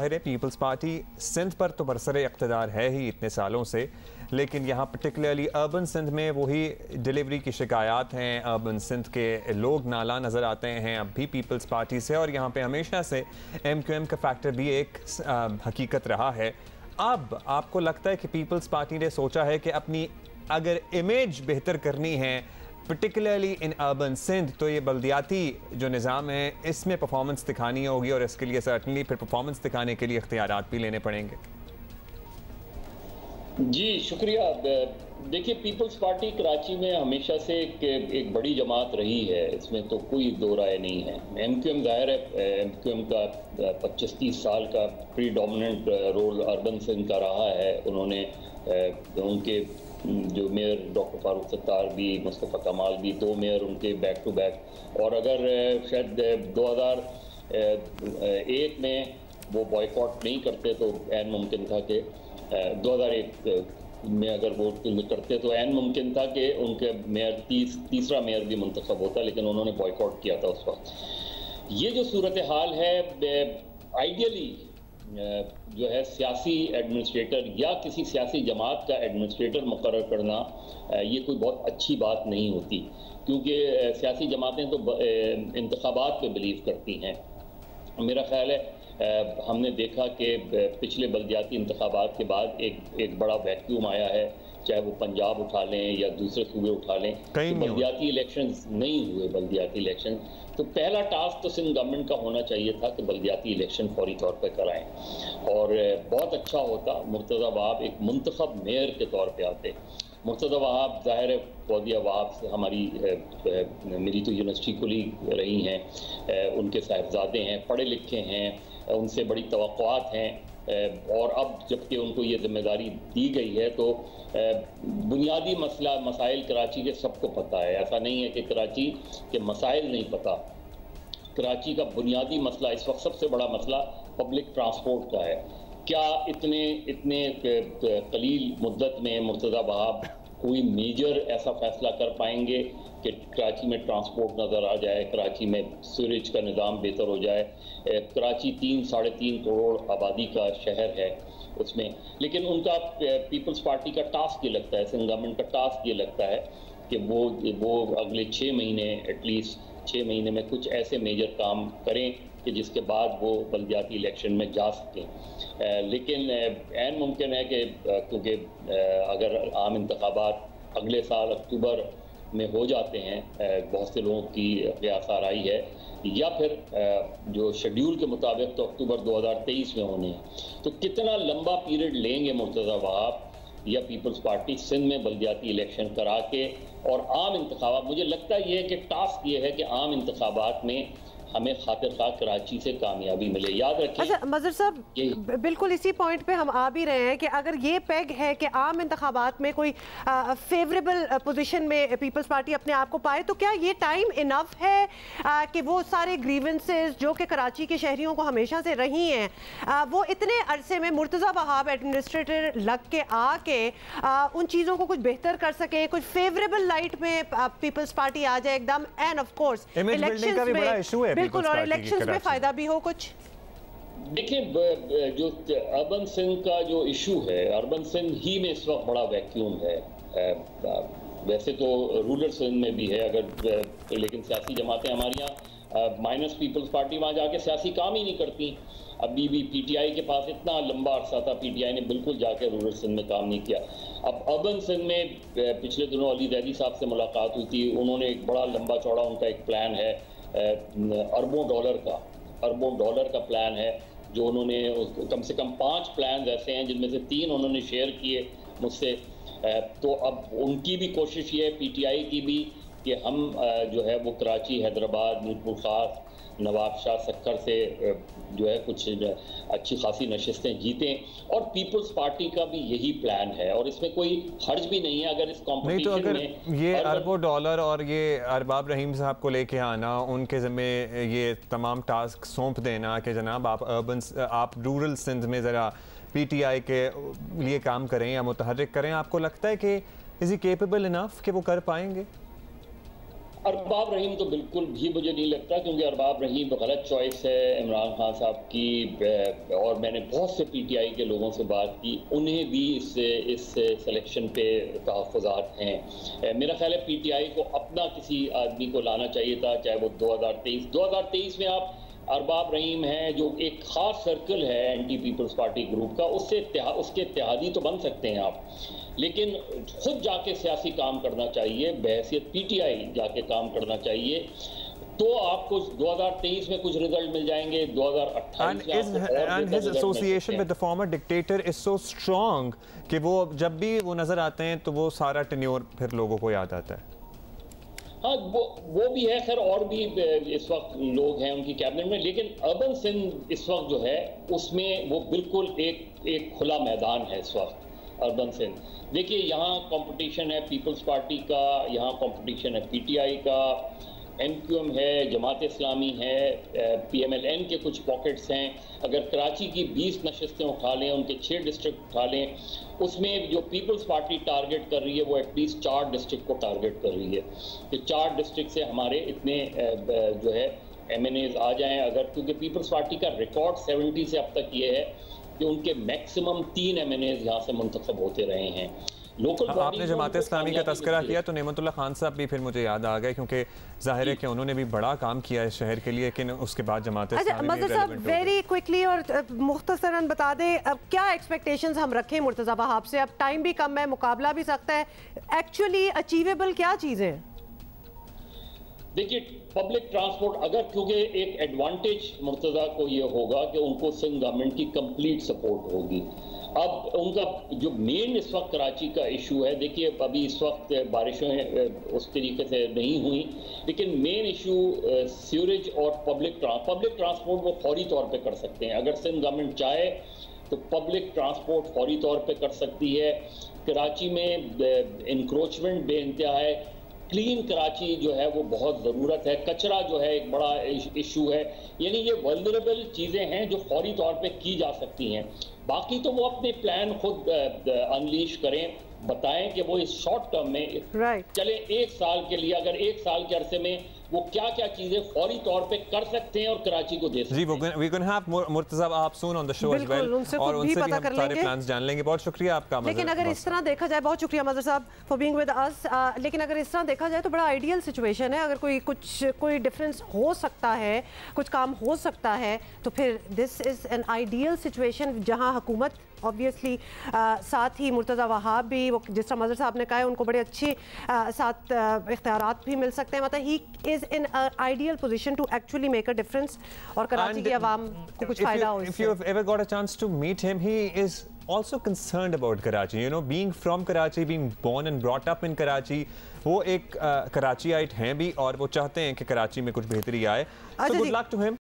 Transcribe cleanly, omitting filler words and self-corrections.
ज़ाहिर है peoples party Sindh पर तो बरसरे इक़्तिदार है ही इतने सालों से, लेकिन यहाँ पर्टिकुलरली अर्बन सिंध में वही डिलीवरी की शिकायत हैं। अर्बन सिंध के लोग नाला नज़र आते हैं अब भी पीपल्स पार्टी से, और यहाँ पे हमेशा से MQM का फैक्टर भी एक हकीकत रहा है। अब आपको लगता है कि पीपल्स पार्टी ने सोचा है कि अपनी अगर इमेज बेहतर करनी है पर्टिकुलरली इन अर्बन सिंध, तो ये बल्दियाती जो निज़ाम है इसमें परफॉर्मेंस दिखानी होगी, और इसके लिए सर्टनली फिर परफॉर्मेंस दिखाने के लिए इख्तियारात भी लेने पड़ेंगे। जी शुक्रिया। देखिए, पीपल्स पार्टी कराची में हमेशा से एक बड़ी जमात रही है, इसमें तो कोई दो राय नहीं है। MQM ज़ाहिर है, MQM का 25-30 साल का प्रीडोमिनेंट रोल अर्बन सिंध का रहा है। उन्होंने उनके जो मेयर डॉक्टर फारूक सत्तार भी, मुस्तफ़ा कमाल भी, 2 मेयर उनके बैक टू बैक, और अगर शायद 2001 में वो बॉयकॉट नहीं करते तो ऐन मुमकिन था कि 2001 में अगर वो करते तो ऐन मुमकिन था कि उनके मेयर तीसरा मेयर भी मुंतखब होता, लेकिन उन्होंने बॉयकॉट किया था उस वक्त। ये जो सूरत हाल है, आइडियली जो है सियासी एडमिनिस्ट्रेटर या किसी सियासी जमात का एडमिनिस्ट्रेटर मुकर्रर करना ये कोई बहुत अच्छी बात नहीं होती, क्योंकि सियासी जमातें तो इंतखाबात पे बिलीव करती हैं। मेरा ख्याल है हमने देखा कि पिछले बल्दियाती इंतखाबात के बाद एक बड़ा वैक्यूम आया है, चाहे वो पंजाब उठा लें या दूसरे सूबे उठा लें, तो बल्दियाती इलेक्शंस नहीं हुए। बल्दियाती इलेक्शन तो पहला टास्क तो सिंध गवर्नमेंट का होना चाहिए था कि बल्दियाती इलेक्शन फौरी तौर पर कराएं, और बहुत अच्छा होता मुर्तज़ा वहाब एक मुंतखब मेयर के तौर पे आते। मुर्तज़ा वहाब ज़ाहिर है फौजिया वहाब से हमारी मेरी तो यूनिवर्सिटी कुलीग रही हैं, उनके साहिबजादे हैं, पढ़े लिखे हैं, उनसे बड़ी तवक्कुआत हैं, और अब जबकि उनको ये जिम्मेदारी दी गई है तो बुनियादी मसाइल कराची के सबको पता है। ऐसा नहीं है कि कराची के मसाइल नहीं पता। कराची का बुनियादी मसला इस वक्त सबसे बड़ा मसला पब्लिक ट्रांसपोर्ट का है। क्या इतने कलील मुद्दत में मुर्तज़ा वहाब कोई मेजर ऐसा फैसला कर पाएंगे कि कराची में ट्रांसपोर्ट नज़र आ जाए, कराची में सीवरेज का निज़ाम बेहतर हो जाए? कराची 3-3.5 करोड़ आबादी का शहर है उसमें, लेकिन उनका पीपल्स पार्टी का टास्क ये लगता है, सिंध गवर्नमेंट का टास्क ये लगता है कि वो अगले 6 महीने एटलीस्ट 6 महीने में कुछ ऐसे मेजर काम करें कि जिसके बाद वो बल्दियाती इलेक्शन में जा सकें। लेकिन ऐन मुमकिन है कि क्योंकि अगर आम इंतखाबात अगले साल अक्टूबर में हो जाते हैं, बहुत से लोगों की क़यास आराई है, या फिर जो शेड्यूल के मुताबिक तो अक्टूबर 2023 में होने हैं, तो कितना लंबा पीरियड लेंगे मुर्तज़ा वहाब या पीपल्स पार्टी सिंध में बल्दियाती इलेक्शन करा के और आम इंतखाबात? मुझे लगता है ये कि टास्क ये है कि आम इंतखाबात में हमें खातिर खा कराची से कामयाबी मिले। याद रखें। अच्छा मजहर साहब, बिल्कुल इसी पॉइंट पे हम आ भी रहे हैं कि अगर ये पेग है कि आम इंतखाबात में कोई फेवरेबल पोजीशन में पीपल्स पार्टी अपने आप को पाए, तो क्या ये टाइम इनफ है कि वो सारे ग्रीवेंसेस जो कि कराची के शहरियों को हमेशा से रही हैं वो इतने अरसे में मुर्तज़ा वहाब एडमिनिस्ट्रेटर लग के आके उन चीज़ों को कुछ बेहतर कर सके, कुछ फेवरेबल लाइट में पीपल्स पार्टी आ जाए एकदम? एंड ऑफ कोर्स इलेक्शंस में बिल्कुल, और इलेक्शंस में फायदा भी हो कुछ। देखिए, जो अर्बन सिंध का जो इशू है, अर्बन सिंध ही में इस वक्त बड़ा वैक्यूम है। वैसे तो रूरल सिंध में भी है, अगर लेकिन सियासी जमातें हमारी यहाँ माइनस पीपल्स पार्टी वहाँ जाके सियासी काम ही नहीं करती। अभी भी PTI के पास इतना लंबा अरसा था, PTI ने बिल्कुल जाके रूरल सिंध में काम नहीं किया। अब अर्बन सिंध में पिछले दिनों अली ज़ैदी साहब से मुलाकात हुई थी, उन्होंने एक बड़ा लंबा चौड़ा उनका एक प्लान है, अरबों डॉलर का प्लान है, जो उन्होंने कम से कम 5 प्लान ऐसे हैं जिनमें से 3 उन्होंने शेयर किए मुझसे। तो अब उनकी भी कोशिश ये है, PTI की भी, कि हम जो है वो कराची, हैदराबाद, मीरपुर खास, नवाब शाह सक्कर से जो है कुछ अच्छी खासी नशिस्तें जीतें, और पीपल्स पार्टी का भी यही प्लान है, और इसमें कोई हर्ज भी नहीं है अगर इस कॉम्पिटिशन नहीं तो अगर में ये अरबों डॉलर और ये अरबाब रहीम साहब को लेके आना, उनके ज़िम्मे ये तमाम टास्क सौंप देना कि जनाब आप रूरल सिंध में ज़रा PTI के लिए काम करें या मुतहर्रिक करें, आपको लगता है कि इज़ ही केपेबल इनफ कि वो कर पाएंगे? अरबाब रहीम तो बिल्कुल भी मुझे नहीं लगता, क्योंकि अरबाब रहीम गलत चॉइस है इमरान खान साहब की। और मैंने बहुत से पीटीआई के लोगों से बात की, उन्हें भी इस सिलेक्शन पे तहफ़्फ़ुज़ात हैं। मेरा ख्याल है पीटीआई को अपना किसी आदमी को लाना चाहिए था, चाहे वो 2023 में आप अरबाब रहीम हैं जो एक ख़ास सर्कल है एंटी पीपल्स पार्टी ग्रुप का, उसके इत्तेहादी तो बन सकते हैं आप, लेकिन खुद जाके सियासी काम करना चाहिए, बहैसियत पीटीआई जाके काम करना चाहिए, तो आपको 2023 में कुछ रिजल्ट मिल जाएंगे, 2028 में and his association with the former dictator is so strong कि वो जब भी वो नजर आते हैं तो वो सारा टेन्योर फिर लोगों को याद आता है। हाँ, वो भी है खैर, और भी इस वक्त लोग हैं उनकी कैबिनेट में, लेकिन अर्बन सिंध इस वक्त जो है उसमें वो बिल्कुल एक खुला मैदान है इस वक्त अर्बन सिंध। देखिए, यहाँ कंपटीशन है पीपल्स पार्टी का, यहाँ कंपटीशन है पीटीआई का, एमक्यूएम है, जमात इस्लामी है, पीएमएलएन के कुछ पॉकेट्स हैं। अगर कराची की 20 नशस्तें उठा लें, उनके 6 डिस्ट्रिक्ट उठा लें, उसमें जो पीपल्स पार्टी टारगेट कर रही है वो एटलीस्ट 4 डिस्ट्रिक्ट को टारगेट कर रही है कि 4 डिस्ट्रिक्ट से हमारे इतने जो है एमएनएज आ जाएं। अगर, क्योंकि पीपल्स पार्टी का रिकॉर्ड 70 से अब तक ये है कि उनके मैक्सिमम 3 एमएनएज यहाँ से मुंतखब होते रहे हैं। आपने जमात इस्लामी का तस्करा किया तो नेमतुल्लाह खान साहब भी फिर मुझे याद आ गए, क्योंकि जाहिर है कि उन्होंने भी बड़ा काम किया है शहर के लिए, लेकिन उसके बाद जमात इस्लामी मज़हर साहब वेरी क्विकली और मुख्तसरन बता दें, अब क्या एक्सपेक्टेशंस हम रखें मुर्तज़ा वहाब से? अब टाइम भी कम है, मुकाबला भी सख्त है, एक्चुअली अचीवेबल क्या चीज़ें हैं? देखिए, पब्लिक ट्रांसपोर्ट अगर, क्योंकि एक एडवांटेज मुर्तज़ा को ये होगा कि उनको सिंध गवर्नमेंट की कंप्लीट सपोर्ट होगी। अब उनका जो मेन इस वक्त कराची का इशू है, देखिए अभी इस वक्त बारिशें उस तरीके से नहीं हुई, लेकिन मेन इशू सीवरेज और पब्लिक ट्रांसपोर्ट वो फौरी तौर पे कर सकते हैं। अगर सिंध गवर्नमेंट चाहे तो पब्लिक ट्रांसपोर्ट फौरी तौर पे कर सकती है। कराची में इंक्रोचमेंट बेइंतहा है, क्लीन कराची जो है वो बहुत ज़रूरत है, कचरा जो है एक बड़ा इशू है, यानी ये वल्नरेबल चीज़ें हैं जो फौरी तौर पे की जा सकती हैं। बाकी तो वो अपने प्लान खुद अनलीश करें, बताएं कि वो इस शॉर्ट टर्म में चले 1 साल के लिए, अगर 1 साल के अरसे में वो क्या क्या चीजें फौरी तौर पे कर सकते हैं और कराची को दे सकते हैं। जी, वी कैन हैव मुर्तज़ा आप सून on the show as well, और उनसे भी हम सारे प्लान्स जान लेंगे। बहुत शुक्रिया आपका। लेकिन अगर इस तरह देखा जाए, बहुत शुक्रिया मज़हर साहब फॉर बीइंग विद अस, लेकिन अगर इस तरह देखा जाए तो बड़ा आइडियल सिचुएशन है। अगर कोई डिफरेंस हो सकता है, कुछ काम हो सकता है, तो फिर this is an ideal situation जहां हुकूमत ऑब्वियसली साथ ही मुर्तज़ा वहाब भी, वो जिस तरह मज़हर साहब ने कहा है, उनको बड़े अच्छे साथ इख्तियारात भी मिल सकते हैं। मतलब he is in ideal position to actually make a difference और कराची की आवाम को कुछ फ़ायदा हो। If you have ever got a chance to meet him, he is also concerned about Karachi. You know, being from Karachi, being born and brought up in Karachi, वो एक कराचीआइट हैं भी और वो चाहते हैं कि कराची में कुछ बेहतरी आए। So good luck to him.